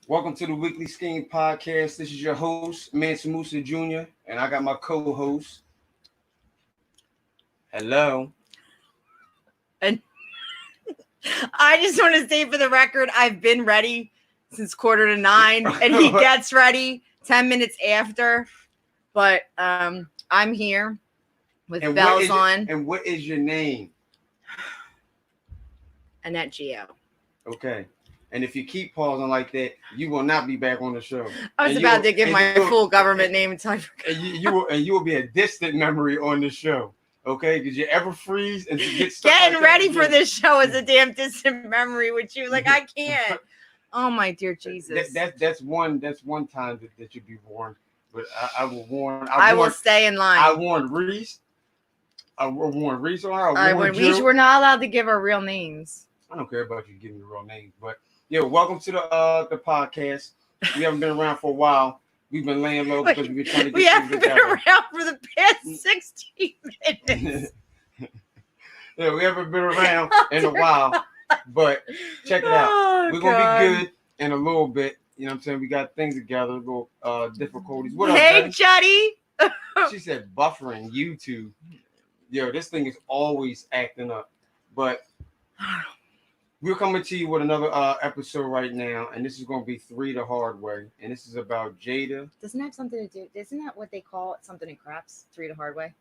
Welcome to the Weekly Scheme Podcast. This is your host, Mansa Musa Jr., and I got my co-host. Hello. And I just want to say for the record, I've been ready since 8:45, and he gets ready 10 minutes after. But I'm here with bells on. And what is your name? Annette Gio. Okay. And if you keep pausing like that, you will not be back on the show. I was about to give my full government name and time. And you will be a distant memory on the show. Okay, because you ever freeze and get stuck. Getting ready for this show is a damn distant memory with you. Like, I can't. Oh my dear Jesus. That's one time that you'd be warned. But I will warn. I will stay in line. I warned Reese. I warned Reese on her. I warned Reese. We're not allowed to give our real names. I don't care about you giving me real names, but yeah, welcome to the podcast. We haven't been around for a while. We've been laying low because we've been trying to get we haven't been around for the past 16 minutes. Yeah, we haven't been around in a while, but check it out. We're gonna be good in a little bit. You know what I'm saying? We got things together, little difficulties. What hey, up, Juddy? She said buffering YouTube. Yo, this thing is always acting up. But we're coming to you with another episode right now, and this is going to be 3 the Hard Way, and this is about Jada. Doesn't that have something to do? Isn't that what they call it? Something in craps, 3 the Hard way.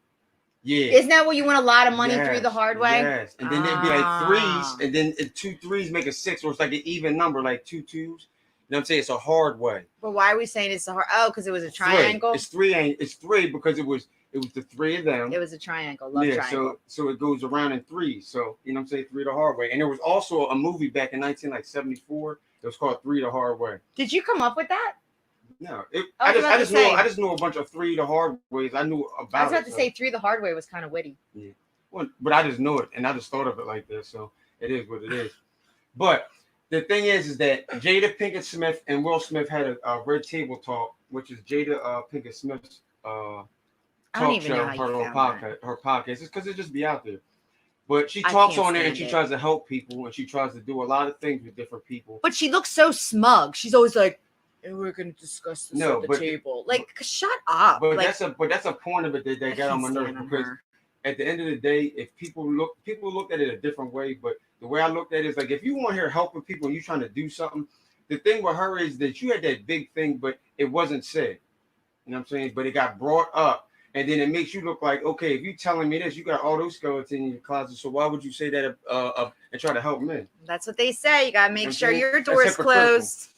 Yeah. Isn't that what you win a lot of money 3 the hard way? Yes. And then there'd be like threes, and then 2 3s make a 6, or it's like an even number, like 2 2s. You know what I'm saying? It's a hard way. But why are we saying it's a hard? Oh, because it was a triangle. It's 3. It's 3 because it was the 3 of them. It was a triangle. Love triangle. So it goes around in 3. So you know what I'm saying, 3 the Hard Way. And there was also a movie back in 1974. It was called 3 the Hard Way. Did you come up with that? No, I just knew a bunch of 3 the Hard Ways. I knew about it. I was about to say 3 the Hard Way was kind of witty. Yeah. Well, but I just know it, and I just thought of it like this. So it is what it is. But the thing is that Jada Pinkett Smith and Will Smith had a Red Table Talk, which is Jada Pinkett Smith's talk show, her podcast. It's because it just be out there. But she talks on there and she tries to help people, and she tries to do a lot of things with different people. But she looks so smug. She's always like, and we're going to discuss this at the table. Like, shut up. But that's a point of it that they got on my nerves, because at the end of the day, if people look at it a different way, but the way I looked at it is like, if you want her helping people and you trying to do something, the thing with her is that you had that big thing, but it wasn't said. You know what I'm saying? But it got brought up, and then it makes you look like, okay, if you telling me this, you got all those skeletons in your closet, so why would you say that and try to help men? That's what they say. You got to make sure your door is closed.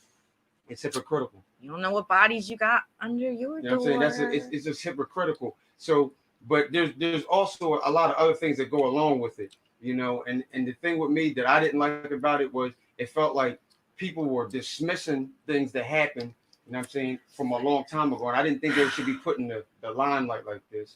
It's hypocritical. You don't know what bodies you got under your door. You know what I'm saying? It's just hypocritical. So, but there's also a lot of other things that go along with it, you know. And the thing with me that I didn't like about it was it felt like people were dismissing things that happened, you know what I'm saying, from a long time ago. And I didn't think they should be put in the limelight like this.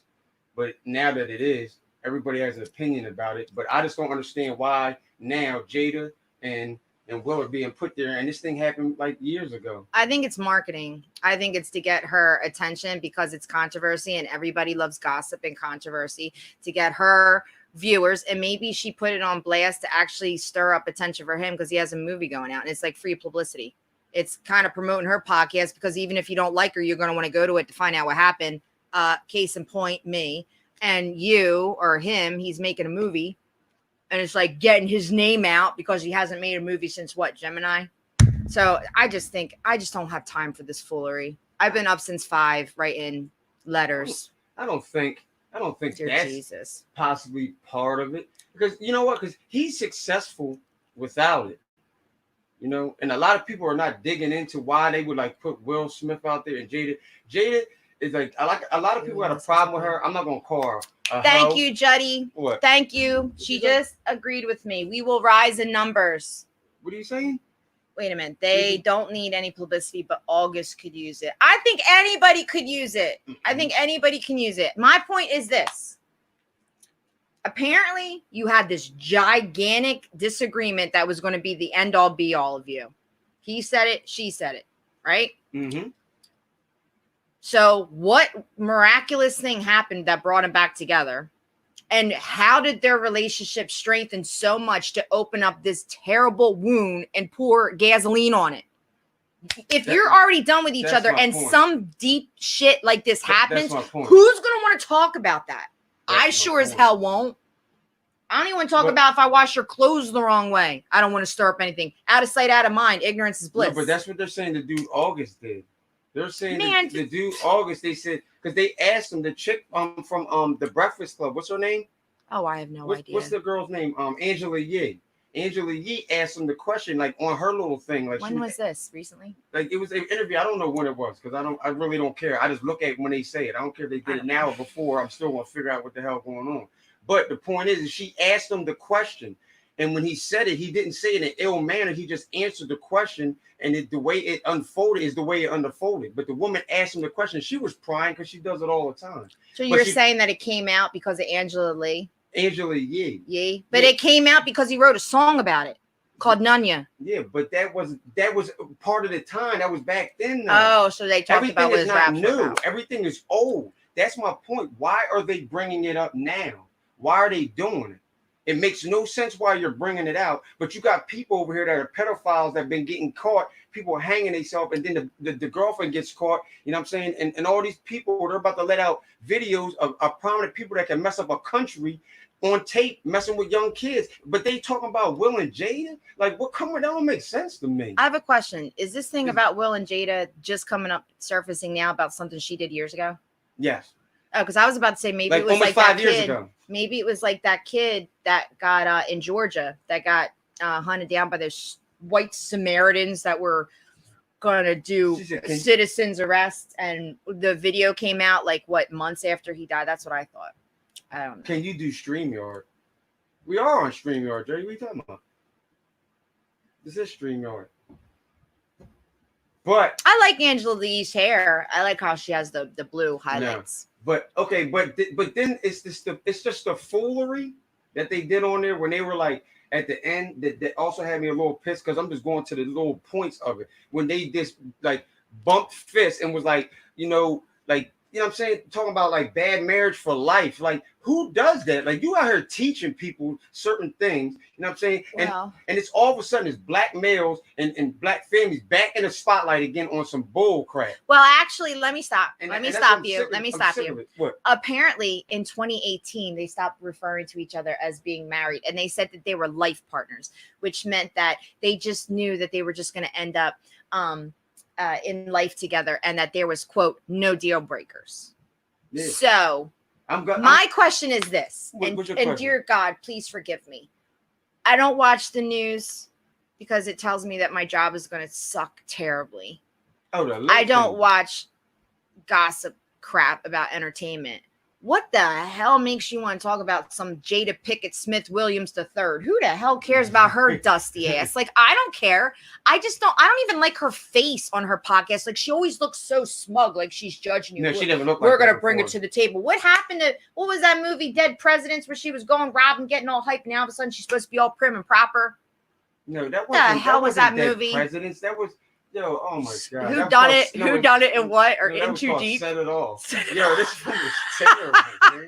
But now that it is, everybody has an opinion about it. But I just don't understand why now Jada and Will are being put there, and this thing happened like years ago. I think it's marketing. I think it's to get her attention because it's controversy, and everybody loves gossip and controversy, to get her viewers. And maybe she put it on blast to actually stir up attention for him because he has a movie going out, and it's like free publicity. It's kind of promoting her podcast because even if you don't like her, you're going to want to go to it to find out what happened. Case in point, me and you or him, he's making a movie. And it's like getting his name out because he hasn't made a movie since what, Gemini? So I just don't have time for this foolery. I've been up since 5 writing letters. I don't think Dear that's Jesus. Possibly part of it. Because you know what? Because he's successful without it. You know, and a lot of people are not digging into why they would like put Will Smith out there and Jada. Jada is like a lot of people got a problem with her. I'm not gonna call her. Thank you, Juddy. What? Thank you. She just agreed with me. We will rise in numbers. What are you saying? Wait a minute. They don't need any publicity, but August could use it. I think anybody could use it. I think anybody can use it. My point is this. Apparently, you had this gigantic disagreement that was going to be the end all be all of you. He said it. She said it. Right? Mm-hmm. So what miraculous thing happened that brought them back together? And how did their relationship strengthen so much to open up this terrible wound and pour gasoline on it? if you're already done with each other and some deep shit like this happens, who's gonna want to talk about that? I sure as hell won't. I don't even want to talk about if I wash your clothes the wrong way. I don't want to stir up anything. Out of sight, out of mind. Ignorance is bliss. No, but that's what they're saying the dude August did. They're saying the dude August, they said, because they asked him, the chick from the Breakfast Club, what's her name? Oh, I have no idea. What's the girl's name? Angela Yee. Angela Yee asked him the question, like on her little thing. Like, when was this? Recently? Like, it was an interview. I don't know when it was, because I really don't care. I just look at when they say it. I don't care if they did it now or before. I'm still gonna figure out what the hell going on. But the point is she asked him the question, and when he said it, he didn't say it in an ill manner. He just answered the question, and the way it unfolded is the way it unfolded. But the woman asked him the question. She was crying because she does it all the time. So you're saying that it came out because of Angela Lee? Angela Yee. Yeah, but it came out because he wrote a song about it called Nunya. Yeah, but that was part of the time. That was back then. Oh, so they talked about what his rap was new. Everything is old. That's my point. Why are they bringing it up now? Why are they doing it? It makes no sense why you're bringing it out. But you got people over here that are pedophiles that have been getting caught. People hanging themselves, and then the girlfriend gets caught. You know what I'm saying? And all these people, they're about to let out videos of prominent people that can mess up a country on tape, messing with young kids. But they talking about Will and Jada? Like, what? Come on, that don't make sense to me. I have a question. Is this thing about Will and Jada just coming up, surfacing now about something she did years ago? Yes. Oh, because I was about to say maybe it was like 5 years ago. Maybe it was like that kid that got in Georgia that got hunted down by those white Samaritans that were gonna do citizens arrest, and the video came out like months after he died. That's what I thought. I don't know. Can you do StreamYard? We are on StreamYard, Jerry. What are you talking about? This is StreamYard. But I like Angela Lee's hair. I like how she has the blue highlights. No. But okay, but then it's just the foolery that they did on there when they were like at the end that also had me a little pissed, because I'm just going to the little points of it when they just like bumped fists and was like, you know what I'm saying, talking about like bad marriage for life. Like, who does that? Like, you out here teaching people certain things, you know what I'm saying? And it's all of a sudden it's black males and black families back in the spotlight again on some bull crap. Well, actually, let me stop you. What? Apparently in 2018 they stopped referring to each other as being married, and they said that they were life partners, which meant that they just knew that they were just going to end up in life together, and that there was, quote, no deal breakers. Yeah. So my question is this, and dear God, please forgive me. I don't watch the news because it tells me that my job is going to suck terribly. I don't watch gossip crap about entertainment. What the hell makes you want to talk about some Jada Pickett Smith Williams III? Who the hell cares about her dusty ass? Like, I don't care. I don't even like her face on her podcast. Like, she always looks so smug, like she's judging you. No, she never looked We're going to bring it to the table. What happened to, what was that movie, Dead Presidents, where she was going robbing, getting all hyped, and all of a sudden she's supposed to be all prim and proper? No, that wasn't. The hell was that movie? Presidents, that was. Yo, oh my God. Who done it? Who done it and what? Or In Too Deep? Set It Off. Yo, this film was terrible, man.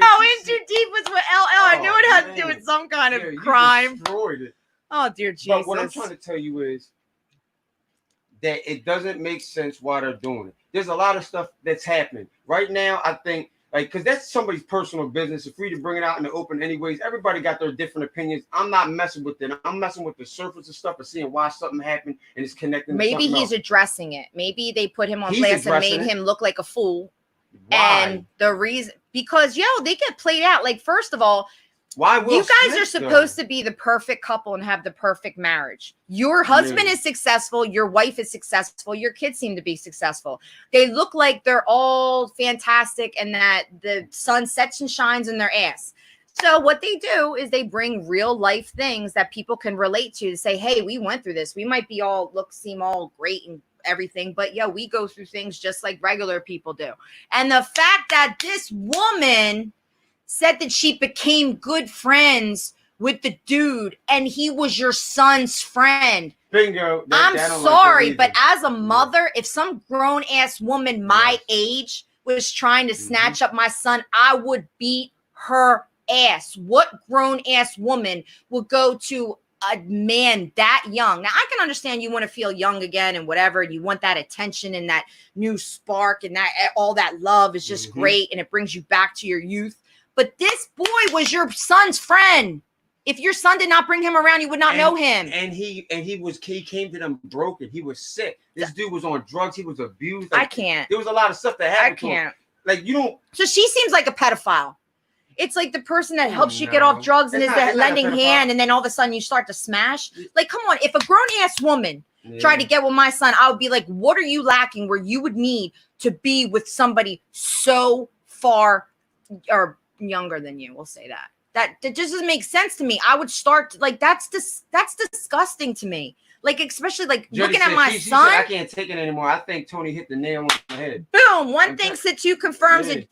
Oh, In Too Deep was with LL. I knew it had to do with some kind of crime. You destroyed it. Oh, dear Jesus. But what I'm trying to tell you is that it doesn't make sense why they're doing it. There's a lot of stuff that's happening. Right now, I think, like, because that's somebody's personal business. It's free to bring it out in the open anyways. Everybody got their different opinions. I'm not messing with it. I'm messing with the surface of stuff and seeing why something happened and it's connecting. Maybe he's addressing it. Maybe they put him on blast and made him look like a fool. Why? And the reason, because, they get played out. Like, first of all, why you guys are supposed to be the perfect couple and have the perfect marriage. Your husband is successful. Your wife is successful. Your kids seem to be successful. They look like they're all fantastic and that the sun sets and shines in their ass. So what they do is they bring real life things that people can relate to say, hey, we went through this. We might be seem all great and everything, but we go through things just like regular people do. And the fact that this woman said that she became good friends with the dude and he was your son's friend. Bingo. I'm sorry, but as a mother, if some grown ass woman my age was trying to snatch up my son, I would beat her ass. What grown ass woman would go to a man that young. Now, I can understand you want to feel young again and whatever. You want that attention and that new spark and that all that love is just great and it brings you back to your youth. But this boy was your son's friend. If your son did not bring him around, you would not know him. And he came to them broken. He was sick. This dude was on drugs. He was abused. Like, I can't. There was a lot of stuff that happened to him. Like, you don't. So she seems like a pedophile. It's like the person that helps you get off drugs and is that lending hand, and then all of a sudden you start to smash. Like, come on. If a grown ass woman tried to get with my son, I would be like, what are you lacking where you would need to be with somebody so far or younger than you? We'll say that. That just doesn't make sense to me. I would start like that's disgusting to me. Like, especially like Jody looking at my she son. said, I can't take it anymore. I think Tony hit the nail on the head. Boom. One thinks that two confirms it.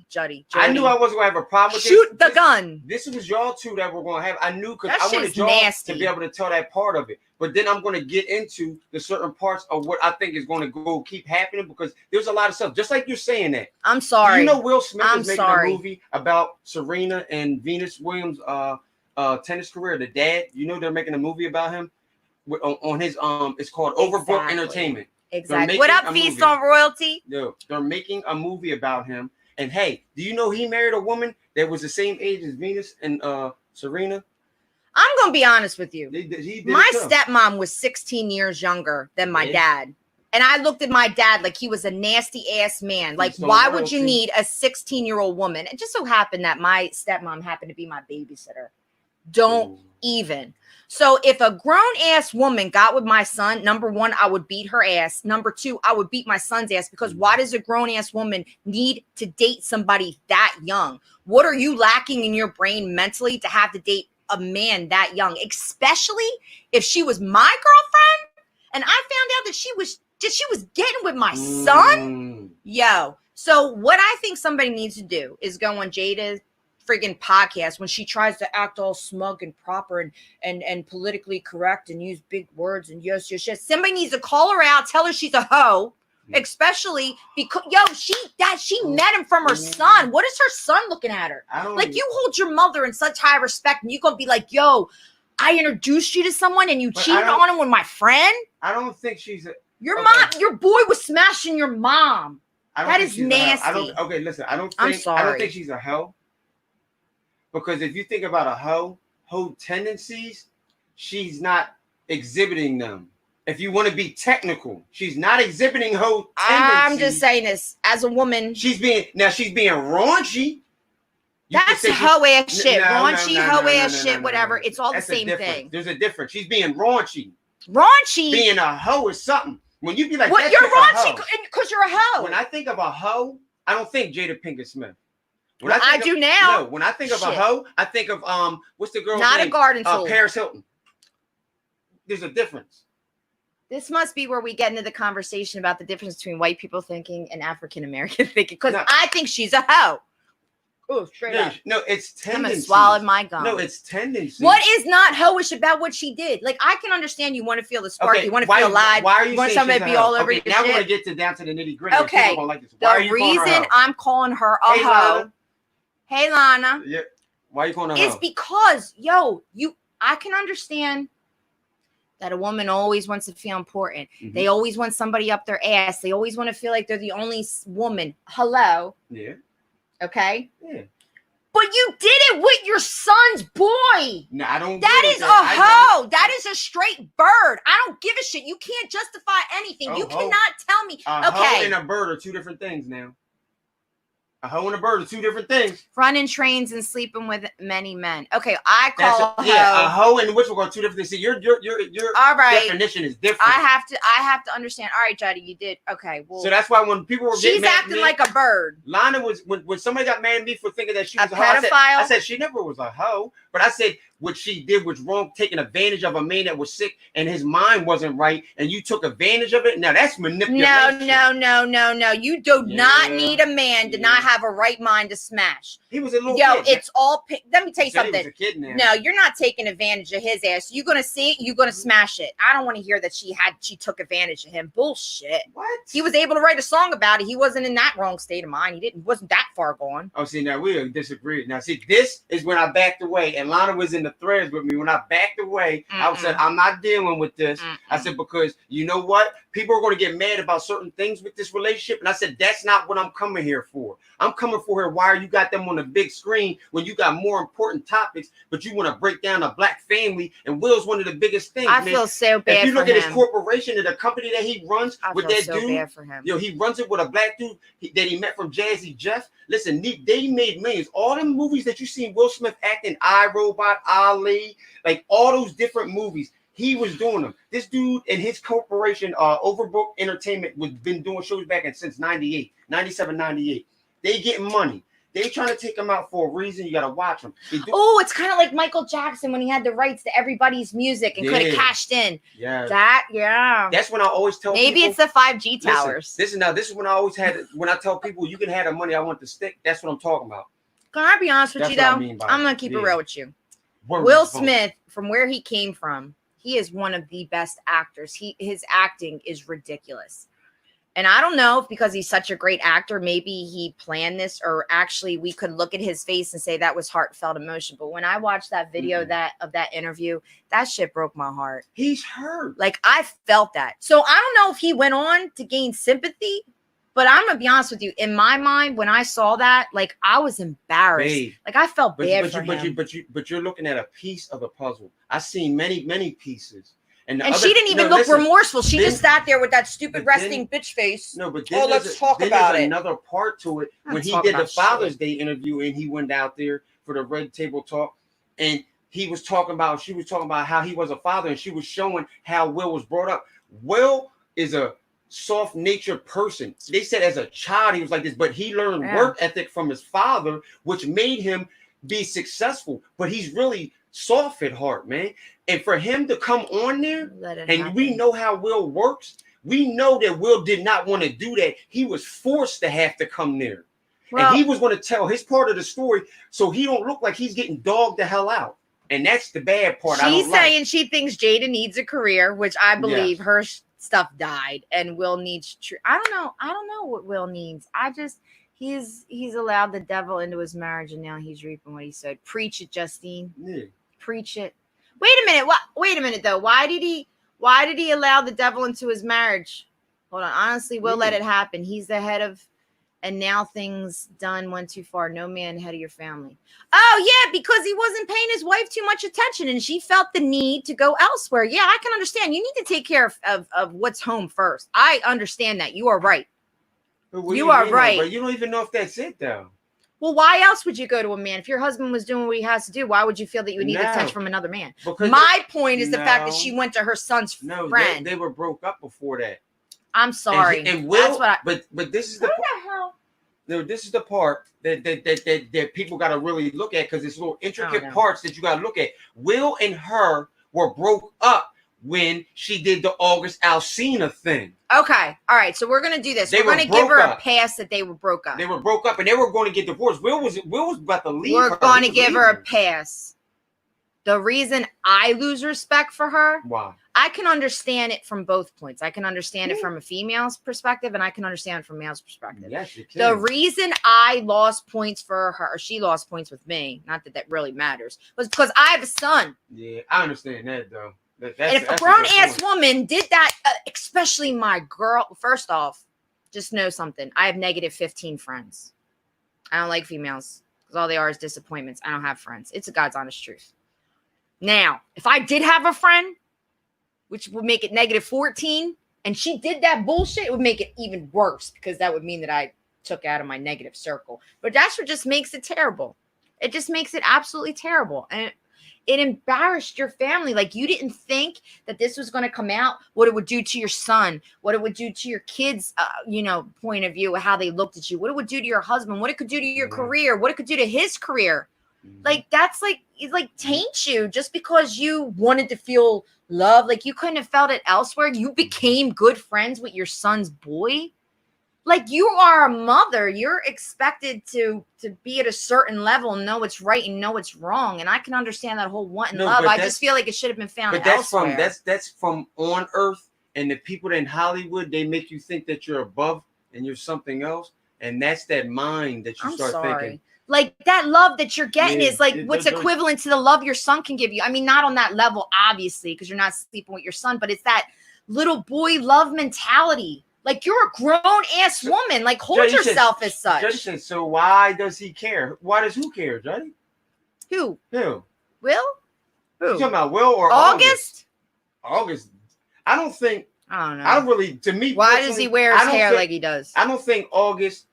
Jody. I knew I wasn't gonna have a problem with Shoot the gun. This was y'all two that were gonna have. I knew because That I shit wanted is y'all nasty. to be able to tell that part of it. But then I'm gonna get into the certain parts of what I think is gonna go keep happening because there's a lot of stuff. Just like you're saying that. I'm sorry. You know Will Smith I'm is making a movie about Serena and Venus Williams' tennis career. The dad. You know they're making a movie about him. On his it's called Overbooked Entertainment. Exactly. What up, Feast on Royalty? No, they're making a movie about him. And hey, do you know he married a woman that was the same age as Venus and Serena? I'm gonna be honest with you. My stepmom stepmom was 16 years younger than my dad. And I looked at my dad like he was a nasty ass man. Like, why would you need a 16-year-old woman? It just so happened that my stepmom happened to be my babysitter. Don't even. So if a grown ass woman got with my son, number one, I would beat her ass. Number two, I would beat my son's ass because why does a grown ass woman need to date somebody that young? What are you lacking in your brain mentally to have to date a man that young, especially if she was my girlfriend and I found out that she was getting with my son? Yo. So what I think somebody needs to do is go on Jada's friggin' podcast when she tries to act all smug and proper and politically correct and use big words and yes. Somebody needs to call her out, tell her she's a hoe, especially because she met him from her son. What is her son looking at her? Like, you hold your mother in such high respect and you gonna be like, yo, I introduced you to someone and you cheated on him with my friend? I don't think she's your mom, your boy was smashing your mom. That is nasty. Okay, listen, I don't think she's a hoe. Because if you think about a hoe tendencies, she's not exhibiting them. If you want to be technical, she's not exhibiting hoe tendencies. I'm just saying this as a woman. She's being raunchy. That's hoe ass shit. Raunchy, hoe ass shit, whatever. It's all the same thing. There's a difference. She's being raunchy. Raunchy. Being a hoe is something. When you be like, what, you're raunchy because you're a hoe. When I think of a hoe, I don't think Jada Pinkett Smith. I do now. No, when I think of a hoe, I think of what's the girl's name? Not a garden tool. Paris Hilton. There's a difference. This must be where we get into the conversation about the difference between white people thinking and African American thinking. Because I think she's a hoe. Oh, straight up. No, it's tendencies. I'm gonna swallow my gum. No, it's tendencies. What is not hoish about what she did? Like, I can understand you want to feel the spark, you want to feel alive. Why are you want somebody to be all over your now shit? we're gonna get down to the nitty gritty. Okay. Like this. The reason I'm calling her a hoe. Hey, Lana. Yeah. Why are you calling her? It's because, I can understand that a woman always wants to feel important. Mm-hmm. They always want somebody up their ass. They always want to feel like they're the only woman. Hello. Yeah. Okay. Yeah. But you did it with your son's boy. No, I don't. That is a hoe. That is a straight bird. I don't give a shit. You can't justify anything. You cannot tell me. A hoe and a bird are two different things now. A hoe and a bird are two different things. Running trains and sleeping with many men. Okay, I call a hoe and which are two different things. See, your all right. definition is different. I have to understand. All right, Jody, you did. Okay, well. So that's why when people were getting mad, she's acting like a bird. Lana was when somebody got mad at me for thinking that she was a pedophile. I said she never was a hoe, but I said what she did was wrong, taking advantage of a man that was sick and his mind wasn't right, and you took advantage of it. Now that's manipulation. No. You do not need a man to not have a right mind to smash. He was a little Yo, kid. it's all. Let me tell you He was something. a kid now. No, you're not taking advantage of his ass. You're gonna see it. You're gonna smash it. I don't want to hear that she took advantage of him. Bullshit. What? He was able to write a song about it. He wasn't in that wrong state of mind. He wasn't that far gone. Oh, see, now we disagree. Now, see, this is when I backed away, and Lana was in the threads with me. When I backed away, I said, I'm not dealing with this. I said, because you know what? People are going to get mad about certain things with this relationship. And I said, that's not what I'm coming here for. I'm coming for her. Why are you got them on the big screen when you got more important topics, but you want to break down a black family? And Will's one of the biggest things. I feel so bad for him. If you look at his corporation and the company that he runs with that dude, bad for him. He runs it with a black dude that he met from Jazzy Jeff. Listen, they made millions. All them movies that you seen Will Smith acting, iRobot, Ali, like all those different movies, he was doing them. This dude and his corporation, Overbrook Entertainment, was been doing shows back since 97, 98. They getting money. They trying to take him out for a reason. You got to watch them. Oh, it's kind of like Michael Jackson when he had the rights to everybody's music and could have cashed in. Yeah. That's when I always tell maybe people, it's the 5G towers. This is when I always had, when I tell people you can have the money, I want the stick. That's what I'm talking about. Can I be honest with you, though? I'm going to keep it real with you. Will Smith, from where he came from, he is one of the best actors. His acting is ridiculous. And I don't know if because he's such a great actor, maybe he planned this, or actually we could look at his face and say that was heartfelt emotion. But when I watched that video of that interview, that shit broke my heart. He's hurt. Like, I felt that. So I don't know if he went on to gain sympathy, but I'm gonna be honest with you. In my mind, when I saw that, like, I was embarrassed. Babe, like, I felt bad for him. But you're looking at a piece of the puzzle. I've seen many pieces. And she didn't even look remorseful. She just sat there with that stupid resting bitch face. No, but let's talk about it. Another part to it. When he did the Father's Day interview and he went out there for the Red Table Talk, and she was talking about how he was a father, and she was showing how Will was brought up. Will is a soft-natured person. They said as a child he was like this, but he learned work ethic from his father, which made him be successful. But he's really soft at heart, man. And for him to come on there, and we know how Will works, we know that Will did not want to do that. He was forced to have to come there. Well, and he was going to tell his part of the story so he don't look like he's getting dogged the hell out. And that's the bad part. She's saying she thinks Jada needs a career, which I believe her stuff died, and Will needs I don't know what Will needs. He's allowed the devil into his marriage, and now he's reaping what he sowed. Preach it, Justine. Yeah. Preach it. Wait a minute. Wait a minute though. Why did he allow the devil into his marriage? Hold on. Honestly, Will let it happen. He's the head of, and now things went too far. No man head of your family. Oh yeah, because he wasn't paying his wife too much attention, and she felt the need to go elsewhere. Yeah, I can understand. You need to take care of what's home first. I understand that. You are right. You are right. But you don't even know if that's it though. Well, why else would you go to a man? If your husband was doing what he has to do, why would you feel that you would need attention from another man? My point is the fact that she went to her son's friend. They were broke up before that. I'm sorry. And Will, but this is the part. No, this is the part that people got to really look at, because it's little intricate parts that you got to look at. Will and her were broke up when she did the August Alsina thing. Okay. All right. So we're going to do this. We're going to give her a pass that they were broke up. They were broke up and they were going to get divorced. Will was about to leave her. We're going to give her a pass. The reason I lose respect for her. Why? I can understand it from both points. I can understand it from a female's perspective, and I can understand it from a male's perspective. Yes, you can. The reason I lost points for her, or she lost points with me, not that that really matters, was because I have a son. Yeah, I understand that though. And if a grown-ass woman did that, especially my girl, first off, just know something. I have negative 15 friends. I don't like females because all they are is disappointments. I don't have friends. It's a God's honest truth. Now, if I did have a friend, which would make it negative 14, and she did that bullshit, it would make it even worse, because that would mean that I took out of my negative circle. But that's what just makes it terrible. It just makes it absolutely terrible. And it embarrassed your family. Like, you didn't think that this was going to come out, what it would do to your son, what it would do to your kids, point of view, how they looked at you, what it would do to your husband, what it could do to your career, what it could do to his career. Like, that's like, it like taints you just because you wanted to feel love. Like, you couldn't have felt it elsewhere. You became good friends with your son's boy. like you are a mother. You're expected to be at a certain level and know what's right and know what's wrong. And I can understand that whole want and love. I just feel like it should have been found elsewhere. That's from on Earth, and the people in Hollywood, they make you think that you're above and you're something else, and that's that mind that you start thinking. Like that love that you're getting is like what's equivalent to the love your son can give you. I mean, not on that level, obviously, because you're not sleeping with your son, but it's that little boy love mentality. Like you're a grown ass woman. Like hold yourself as such. Juddy said, so why does he care? Why does who care, Juddy? Who? Who? Will? Who? You talking about Will or August? August. I don't know. I don't really, to me. Why does he wear his hair like he does? I don't think August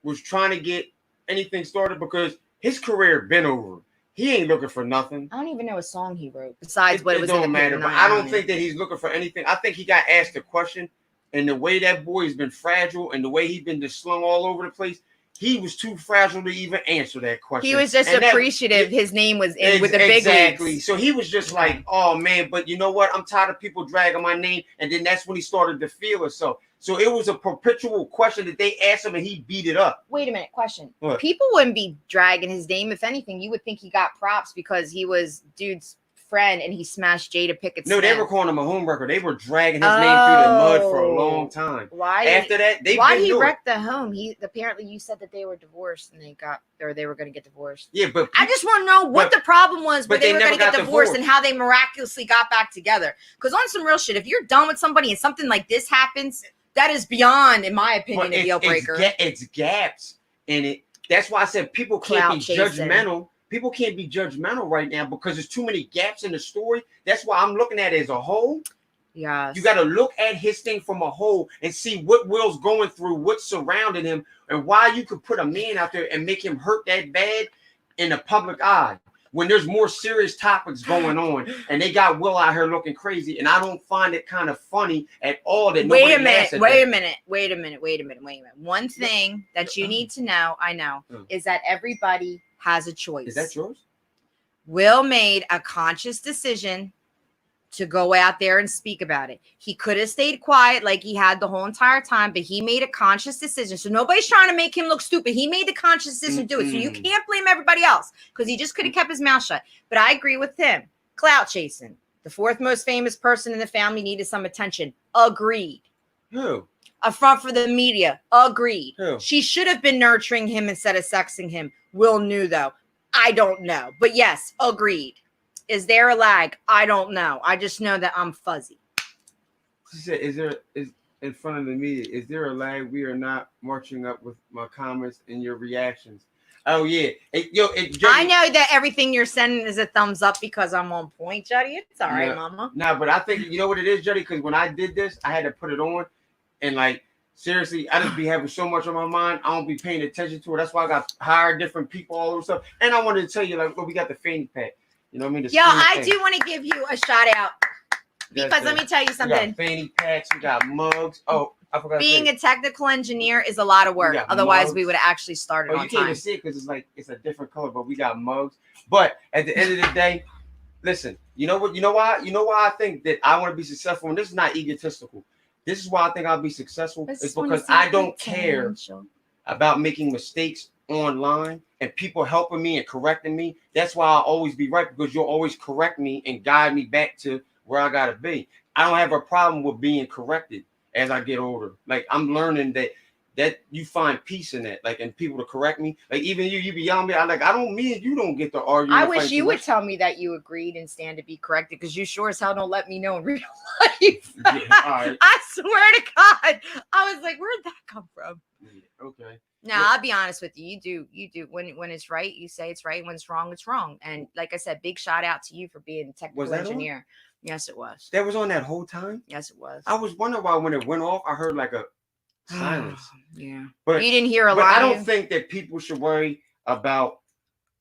was trying to get anything started because his career been over. He ain't looking for nothing. I don't even know a song he wrote besides what it was. It don't matter. But I don't think that he's looking for anything. I think he got asked a question. And the way that boy's been fragile and the way he's been just slung all over the place, he was too fragile to even answer that question. He was just appreciative. His name was in with the big leagues. So he was just like, oh, man, but you know what? I'm tired of people dragging my name. And then that's when he started to feel it. So it was a perpetual question that they asked him and he beat it up. Wait a minute. Question. What? People wouldn't be dragging his name. If anything, you would think he got props because he was dude's friend and he smashed Jada Pinkett Smith. No, they were calling him a homewrecker. They were dragging his name through the mud for a long time. Why? After that, why he wrecked the home? He apparently you said that they were divorced and they were going to get divorced. Yeah, but I just want to know what the problem was, but they were going to get divorced and how they miraculously got back together. Because on some real shit, if you're done with somebody and something like this happens, that is beyond, in my opinion, a deal breaker. It's gaps in it. That's why I said people can't be judgmental. People can't be judgmental right now because there's too many gaps in the story. That's why I'm looking at it as a whole. Yeah. You got to look at his thing from a whole and see what Will's going through, what's surrounding him, and why you could put a man out there and make him hurt that bad in the public eye when there's more serious topics going on and they got Will out here looking crazy. And I don't find it kind of funny at all that Wait a minute. One thing that you need to know, is that everybody has a choice. Is that yours? Will made a conscious decision to go out there and speak about it. He could have stayed quiet like he had the whole entire time, but he made a conscious decision. So nobody's trying to make him look stupid. He made the conscious decision to do it. So you can't blame everybody else because he just could have kept his mouth shut. But I agree with him. Clout chasing. The fourth most famous person in the family needed some attention. Agreed. Who? A front for the media. Agreed. Who? She should have been nurturing him instead of sexing him. Will knew though. I don't know. But yes, agreed. Is there a lag? I don't know. I just know that I'm fuzzy. She said, is in front of the media, is there a lag? We are not marching up with my comments and your reactions. Oh, yeah. I know that everything you're sending is a thumbs up because I'm on point, Juddy. It's all right, mama. No, but I think, you know what it is, Juddy? Because when I did this, I had to put it on. And, like, seriously, I just be having so much on my mind. I don't be paying attention to it. That's why I got hired different people, all over stuff. And I wanted to tell you, like, well, we got the fanny pack. You know what I mean? I do want to give you a shout out. Because let me tell you something. We got fanny packs. We got mugs. Oh, I forgot. Being a technical engineer is a lot of work. Otherwise, we would have actually started on time. You can't even see it because it's a different color, but we got mugs. But at the end of the day, listen, you know what? You know why? You know why I think that I want to be successful? And this is not egotistical. This is why I think I'll be successful. It's because I don't care about making mistakes online and people helping me and correcting me. That's why I'll always be right, because you'll always correct me and guide me back to where I gotta be. I don't have a problem with being corrected as I get older. Like I'm learning that you find peace in that, like, and people to correct me. Like even you be yelling me. I don't mean you don't get to argue. I wish you would tell me that you agreed and stand to be corrected, because you sure as hell don't let me know in real life. Yeah, all right. I swear to God, I was like, where'd that come from? Yeah, okay. Now, I'll be honest with you. You do. When it's right, you say it's right. When it's wrong, it's wrong. And like I said, big shout out to you for being a technical engineer. On? Yes, it was. That was on that whole time? Yes, it was. I was wondering why when it went off, I heard like a silence. Yeah. But you didn't hear a lot. But I don't think that people should worry about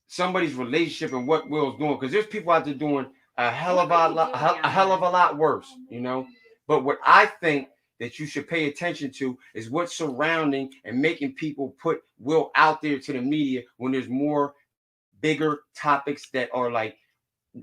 somebody's relationship and what Will's doing, because there's people out there doing a hell of a lot worse, you know. But what I think that you should pay attention to is what's surrounding and making people put Will out there to the media when there's more bigger topics that are like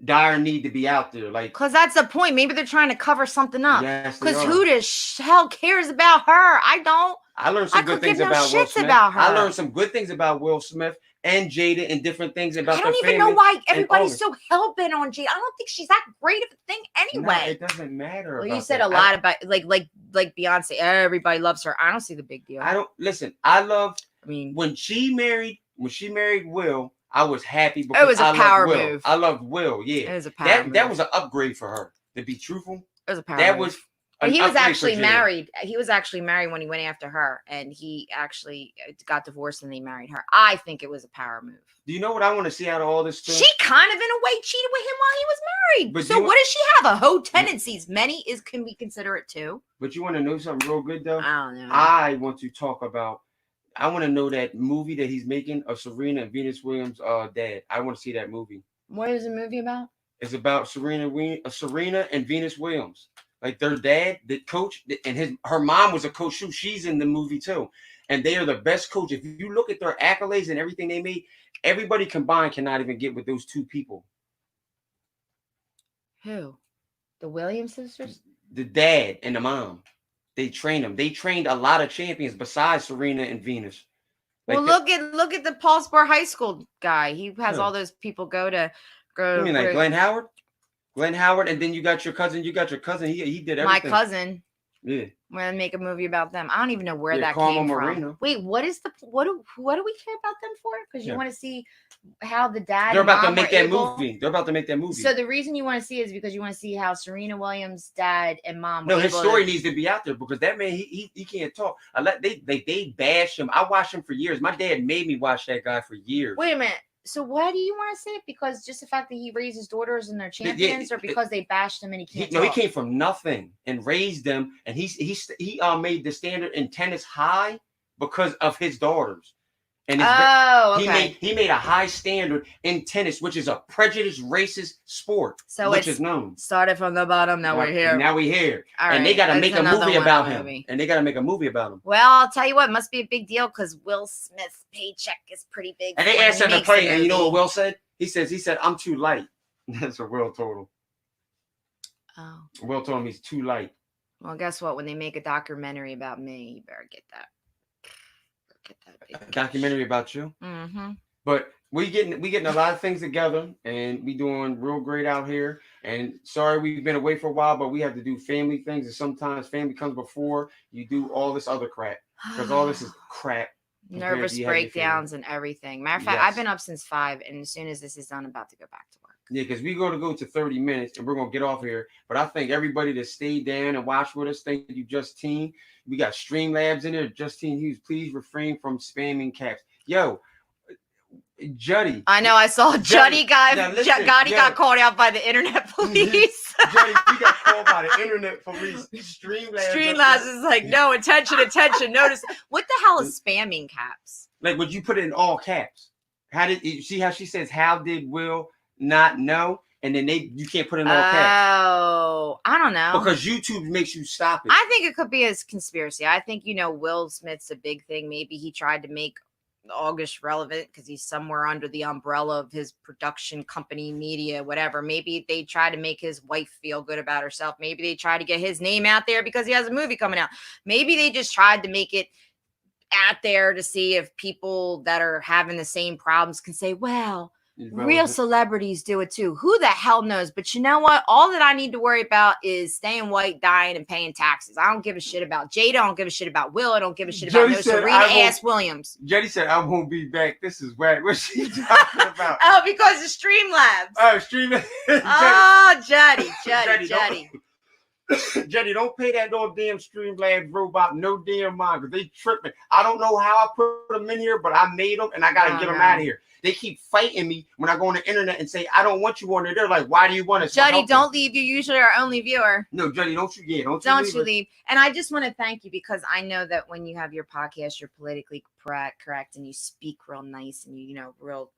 dire need to be out there. Like, because that's the point. Maybe they're trying to cover something up. yes, Because who the hell cares about her? I don't. I learned some good things about Will Smith. I learned some good things about Will Smith and Jada and different things about their family. I don't even know why everybody's so hell-bent on Jada. I don't think she's that great of a thing anyway. No, it doesn't matter. Well, you said a lot about like Beyonce. Everybody loves her. I don't see the big deal. I don't listen. I mean, when she married Will, I was happy because it was a power move. I loved Will. Yeah, it was a power move. That was an upgrade for her. To be truthful, it was a power move. But he was actually married. He was actually married when he went after her, and he actually got divorced and they married her. I think it was a power move. Do you know what I want to see out of all this too? She kind of, in a way, cheated with him while he was married. But so what does she have? A hoe tendencies. Many can we consider it too. But you want to know something real good though? I don't know. I want to know that movie that he's making of Serena and Venus Williams' dad. I want to see that movie. What is the movie about? It's about Serena and Venus Williams. Like their dad, the coach, and her mom was a coach too. She's in the movie too. And they are the best coach. If you look at their accolades and everything they made, everybody combined cannot even get with those two people. Who? The Williams sisters? The dad and the mom. They trained them. They trained a lot of champions besides Serena and Venus. Like look at the Paul Sport High School guy. He has all those people go. You mean like Glenn Howard? Glenn Howard, and then you got your cousin. He did everything. My cousin. Yeah. We're gonna make a movie about them. I don't even know where that came from. Wait, what do we care about them for? Because you want to see how the dad. They're about to make that movie. They're about to make that movie. So the reason you want to see is because you want to see how Serena Williams' dad and mom. No, his story needs to be out there because that man he can't talk. They bash him. I watched him for years. My dad made me watch that guy for years. Wait a minute. So why do you want to say it? Because just the fact that he raised his daughters and they're champions, or because they bashed him and he can't talk? No, he came from nothing and raised them, and he made the standard in tennis high because of his daughters. And he made a high standard in tennis, which is a prejudiced, racist sport, which is known. Started from the bottom, now we're here. Now we're here. And they got to make a movie about him. Well, I'll tell you what, it must be a big deal because Will Smith's paycheck is pretty big. And they asked him to play, and you know what Will said? He said, I'm too light. That's what Will told him. Oh. Will told him he's too light. Well, guess what? When they make a documentary about me, you better get that. A documentary about you. Mm-hmm. But we getting a lot of things together, and we doing real great out here. And sorry we've been away for a while, but we have to do family things, and sometimes family comes before you do all this other crap, because all this is crap. Nervous breakdowns and everything. Matter of fact, I've been up since 5, and as soon as this is done, I'm about to go back to work. Yeah, because we're going to go to 30 minutes, and we're going to get off here. But I think everybody that stayed down and watched with us, thank you, Justine. We got Streamlabs in there. Justine Hughes, please refrain from spamming caps. Yo, Juddy. I know. I saw Juddy got called out by the internet police. Juddy, we got called by the internet police. Streamlabs is like, no, attention. Notice. What the hell is spamming caps? Like, would you put it in all caps? How did you see how she says, how did Will not know? And then you can't put it in all caps. Oh, I don't know. Because YouTube makes you stop it. I think it could be a conspiracy. I think, Will Smith's a big thing. Maybe he tried to make August relevant because he's somewhere under the umbrella of his production company, media, whatever. Maybe they try to make his wife feel good about herself. Maybe they try to get his name out there because he has a movie coming out. Maybe they just tried to make it out there to see if people that are having the same problems can say, well, real celebrities do it too. Who the hell knows? But you know what? All that I need to worry about is staying white, dying, and paying taxes. I don't give a shit about Jada. I don't give a shit about Will. I don't give a shit about Serena Williams. Jody said, I won't be back. This is whack. What's she talking about? Oh, because of Streamlabs. Oh, Streamlabs. Oh, Juddy. Juddy, don't pay that no damn Streamlabs robot no damn mind because they tripping. I don't know how I put them in here, but I made them and I got to get them out of here. They keep fighting me when I go on the internet and say, I don't want you on there. They're like, why do you want us? Juddy, don't leave. You're usually our only viewer. No, Juddy, don't you leave. And I just want to thank you because I know that when you have your podcast, you're politically correct and you speak real nice and real,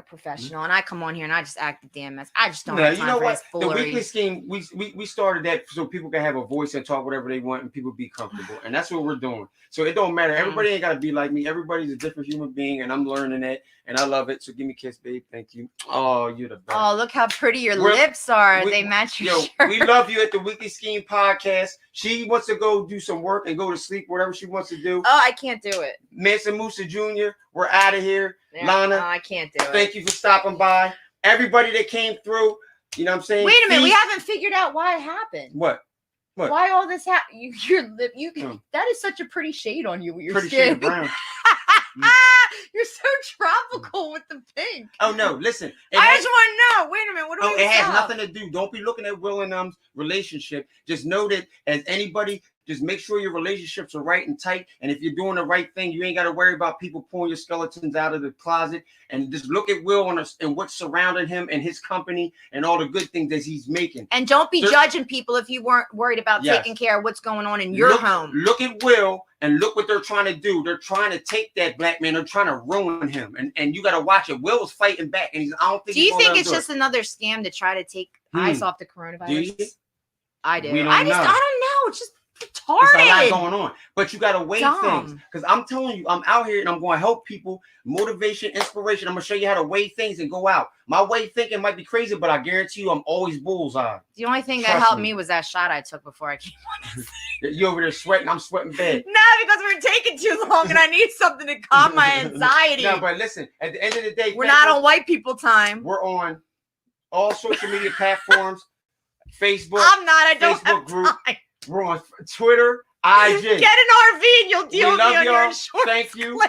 professional, and I come on here and I just act the damn mess. I just don't No, have you time know for what? his The foolery. weekly scheme, we started that so people can have a voice and talk whatever they want and people be comfortable. And that's what we're doing. So it don't matter. Everybody ain't gotta be like me. Everybody's a different human being, and I'm learning that, and I love it. So give me a kiss, babe. Thank you. Oh, you're the best. Oh, look how pretty your lips are. They match your shirt. We love you at the Weekly Scheme Podcast. She wants to go do some work and go to sleep, whatever she wants to do. Oh, I can't do it. Mansa Musa Jr., we're out of here. Yeah, Lana, no, I can't do it. Thank you for stopping by. Everybody that came through, you know what I'm saying? Wait a minute, we haven't figured out why it happened. What? Why all this happened? That is such a pretty shade on you with your pretty skin. shade of brown. You're so tropical with the pink. Oh no, listen. I just want to know. Wait a minute, what do we it has nothing to do. Don't be looking at Will and relationship. Just know that as anybody, just make sure your relationships are right and tight. And if you're doing the right thing, you ain't got to worry about people pulling your skeletons out of the closet. And just look at Will and what's surrounding him and his company and all the good things that he's making. And don't be judging people if you weren't worried about taking care of what's going on in your home. Look at Will and look what they're trying to do. They're trying to take that black man. They're trying to ruin him. And you got to watch it. Will's fighting back. And I don't think. Do you think it's just another scam to try to take eyes off the coronavirus? Do you? I do. I don't know. It's just retarded. There's a lot going on, but you got to weigh things. Because I'm telling you, I'm out here and I'm going to help people. Motivation, inspiration. I'm going to show you how to weigh things and go out. My way of thinking might be crazy, but I guarantee you I'm always bullseye. The only thing that helped me was that shot I took before I came on. You over there sweating. I'm sweating bad. No, because we're taking too long and I need something to calm my anxiety. No, but listen, at the end of the day, we're not on white people time. We're on all social media platforms. Facebook. I'm not. I don't Facebook have group. time. We're on Twitter, IG. Get an RV and you'll deal with me on your insurance. Thank you.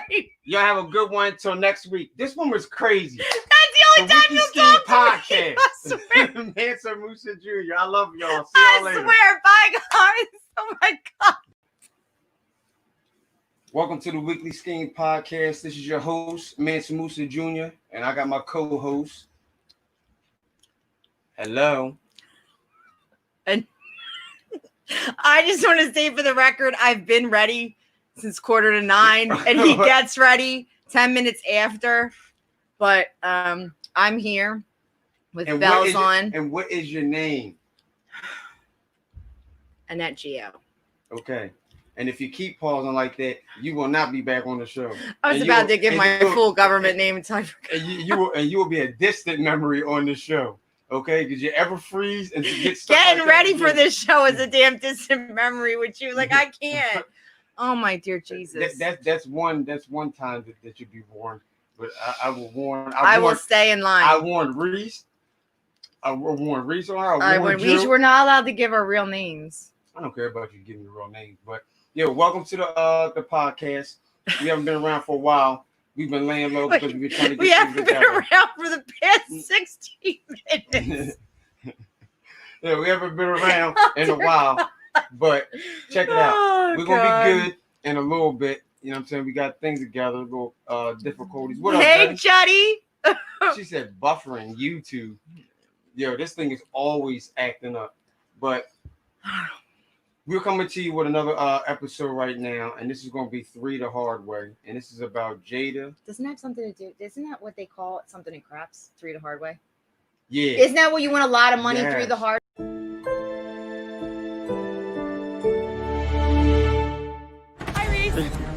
Y'all have a good one until next week. This one was crazy. That's the only time you'll talk to me. I swear. Mansa Musa Jr. I love y'all. See y'all later. I swear. Bye, guys. Oh, my God. Welcome to the Weekly Scheme Podcast. This is your host, Mansa Musa Jr., and I got my co-host. Hello. And I just want to say for the record, I've been ready since 8:45, and he gets ready 10 minutes after. But I'm here with bells on. And what is your name? Annette Gio. Okay. And if you keep pausing like that, you will not be back on the show. I was about to give my full government name and time. And you will be a distant memory on the show. Okay, did you ever freeze and get stuck? Getting ready for this show is a damn distant memory with you. Like I can't. Oh my dear Jesus. That's one time that you'd be warned. But I will warn. I will stay in line. I warned Reese. I warned Reese on her. I warned Reese. We're not allowed to give our real names. I don't care about you giving your real names, but yeah, welcome to the podcast. We haven't been around for a while. We've been laying low because we've been trying to get. We haven't been around for the past 16 minutes. Yeah, we haven't been around in a while, but check it out. We're gonna be good in a little bit. You know what I'm saying? We got things together, little difficulties. What hey, up, Juddy? She said buffering YouTube. Yo, this thing is always acting up. But we're coming to you with another episode right now, and this is going to be 3 the Hard Way, and this is about Jada. Doesn't that have something to do? Isn't that what they call it? Something in craps? 3 the Hard Way? Yeah. Isn't that what you win a lot of money through the hard? Hi, Reese.